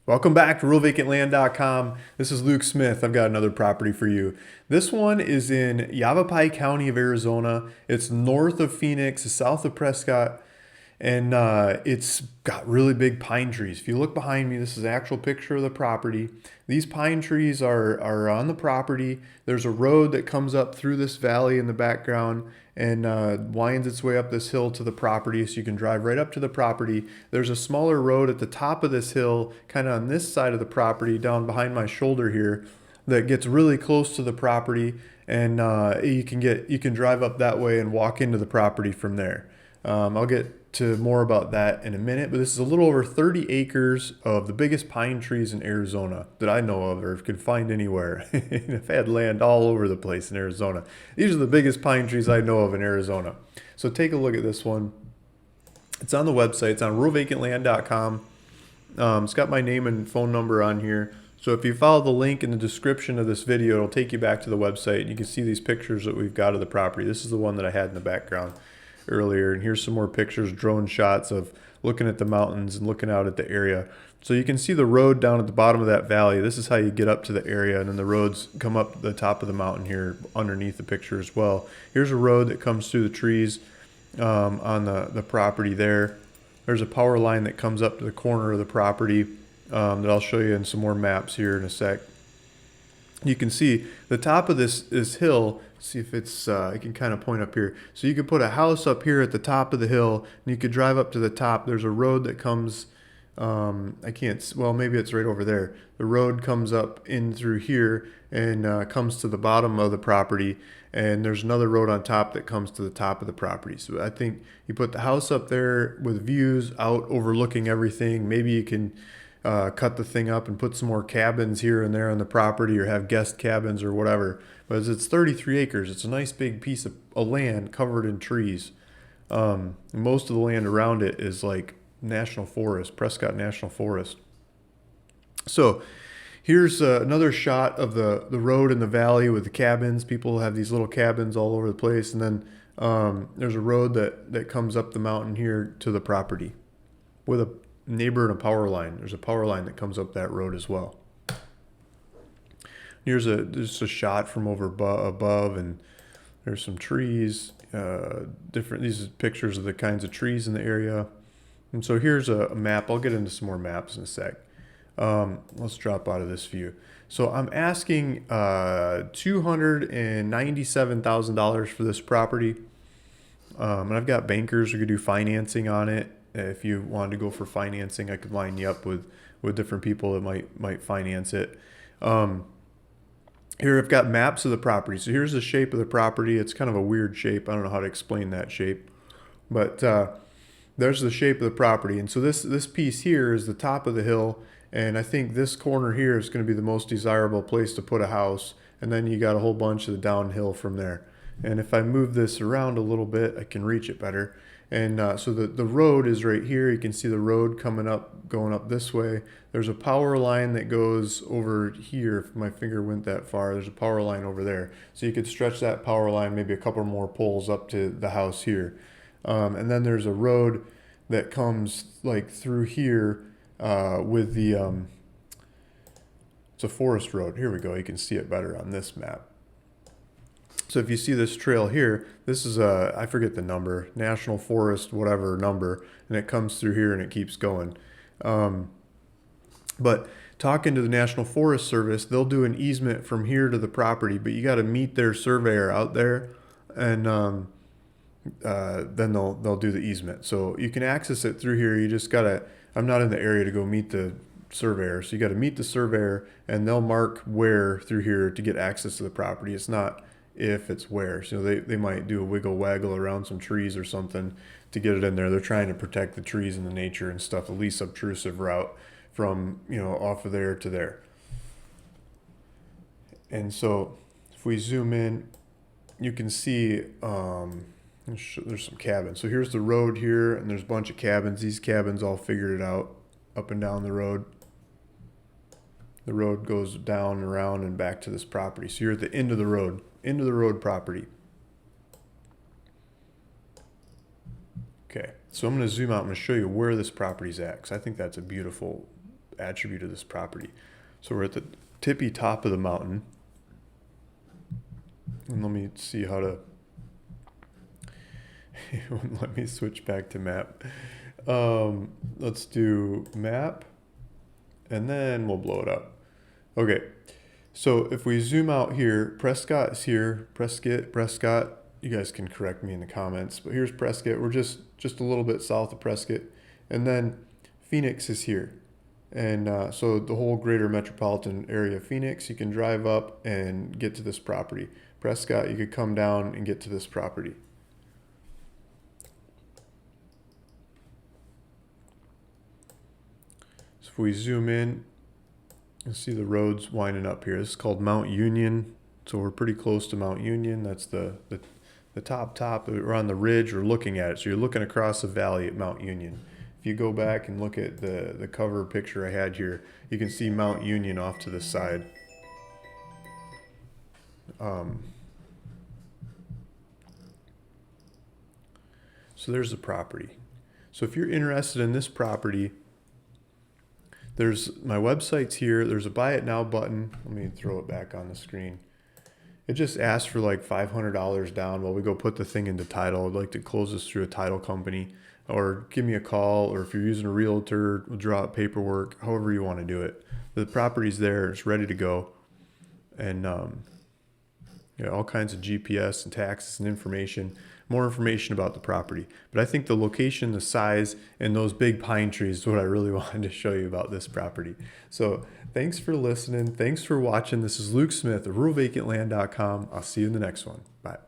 Welcome back to RealVacantLand.com. This is Luke Smith. I've got another property for you. This one is in Yavapai County of Arizona. It's north of Phoenix, south of Prescott, and it's got really big pine trees. If you look behind me, this is an actual picture of the property. These pine trees are on the property. There's a road that comes up through this valley in the background and winds its way up this hill to the property, so you can drive right up to the property. There's a smaller road at the top of this hill, kind of on this side of the property, down behind my shoulder here, that gets really close to the property, and you can drive up that way and walk into the property from there. I'll get to more about that in a minute, but this is a little over 30 acres of the biggest pine trees in Arizona that I know of or could find anywhere. I've had land all over the place in Arizona. These are the biggest pine trees I know of in Arizona. So take a look at this one. It's on the website. It's on RealVacantLand.com. It's got my name and phone number on here. So if you follow the link in the description of this video, it'll take you back to the website and you can see these pictures that we've got of the property. This is the one that I had in the background earlier, and here's some more pictures, drone shots of looking at the mountains and looking out at the area. So you can see the road down at the bottom of that valley. This is how you get up to the area, and then the roads come up the top of the mountain here underneath the picture as well. Here's a road that comes through the trees on the property there. There's a power line that comes up to the corner of the property that I'll show you in some more maps here in a sec. You can see the top of this hill. See if it's I can kind of point up here. So you could put a house up here at the top of the hill, and you could drive up to the top. There's a road that comes. I can't. Well, maybe it's right over there. The road comes up in through here and comes to the bottom of the property. And there's another road on top that comes to the top of the property. So I think you put the house up there with views out overlooking everything. Maybe you can cut the thing up and put some more cabins here and there on the property, or have guest cabins or whatever. But as it's 33 acres, it's a nice big piece of land covered in trees. Most of the land around it is like National Forest, Prescott National Forest. So here's another shot of the road in the valley with the cabins. People have these little cabins all over the place. And then there's a road that comes up the mountain here to the property with a neighbor and a power line. There's a power line that comes up that road as well. Here's just a shot from over above, and there's some trees. These are pictures of the kinds of trees in the area. And so here's a map. I'll get into some more maps in a sec. Let's drop out of this view. So I'm asking $297,000 for this property. And I've got bankers who could do financing on it. If you wanted to go for financing, I could line you up with different people that might finance it. Here I've got maps of the property. So here's the shape of the property. It's kind of a weird shape. I don't know how to explain that shape. But there's the shape of the property. And so this piece here is the top of the hill. And I think this corner here is going to be the most desirable place to put a house. And then you got a whole bunch of the downhill from there. And if I move this around a little bit, I can reach it better. And so the road is right here. You can see the road coming up, going up this way. There's a power line that goes over here. If my finger went that far, there's a power line over there. So you could stretch that power line maybe a couple more poles up to the house here. And then there's a road that comes like through here with the, it's a forest road. Here we go. You can see it better on this map. So if you see this trail here, this is I forget the number, National Forest, whatever number, and it comes through here and it keeps going. But talking to the National Forest Service, they'll do an easement from here to the property, but you got to meet their surveyor out there, and then they'll do the easement. So you can access it through here. You just gotta. I'm not in the area to go meet the surveyor, so you got to meet the surveyor, and they'll mark where through here to get access to the property. It's not if, it's where. So they might do a wiggle waggle around some trees or something to get it in there. They're trying to protect the trees and the nature and stuff, the least obtrusive route from off of there to there. And so if we zoom in, you can see there's some cabins. So here's the road here, and there's a bunch of cabins. These cabins all figured it out up and down the road. The road goes down and around and back to this property. So you're at the end of the road property. Okay, so I'm going to zoom out. I'm going to show you where this property's at, because I think that's a beautiful attribute of this property. So we're at the tippy top of the mountain. And let me see how to, let me switch back to map. Let's do map, and then we'll blow it up. Okay, so if we zoom out here, Prescott is here. Prescott, you guys can correct me in the comments, but here's Prescott. We're just a little bit south of Prescott. And then Phoenix is here. And so the whole greater metropolitan area of Phoenix, you can drive up and get to this property. Prescott, you could come down and get to this property. So if we zoom in, you'll see the roads winding up here. This is called Mount Union. So we're pretty close to Mount Union. That's the top. We're on the ridge. We're looking at it. So you're looking across the valley at Mount Union. If you go back and look at the cover picture I had here, you can see Mount Union off to the side. So there's the property. So if you're interested in this property, there's my website's here. There's a buy it now button. Let me throw it back on the screen. It just asks for like $500 down while we go put the thing into title. I'd like to close this through a title company, or give me a call, or if you're using a realtor, we'll draw up paperwork, however you want to do it. The property's there, it's ready to go. And yeah, all kinds of GPS and taxes and information, more information about the property. But I think the location, the size, and those big pine trees is what I really wanted to show you about this property. So thanks for listening. Thanks for watching. This is Luke Smith of RuralVacantLand.com. I'll see you in the next one. Bye.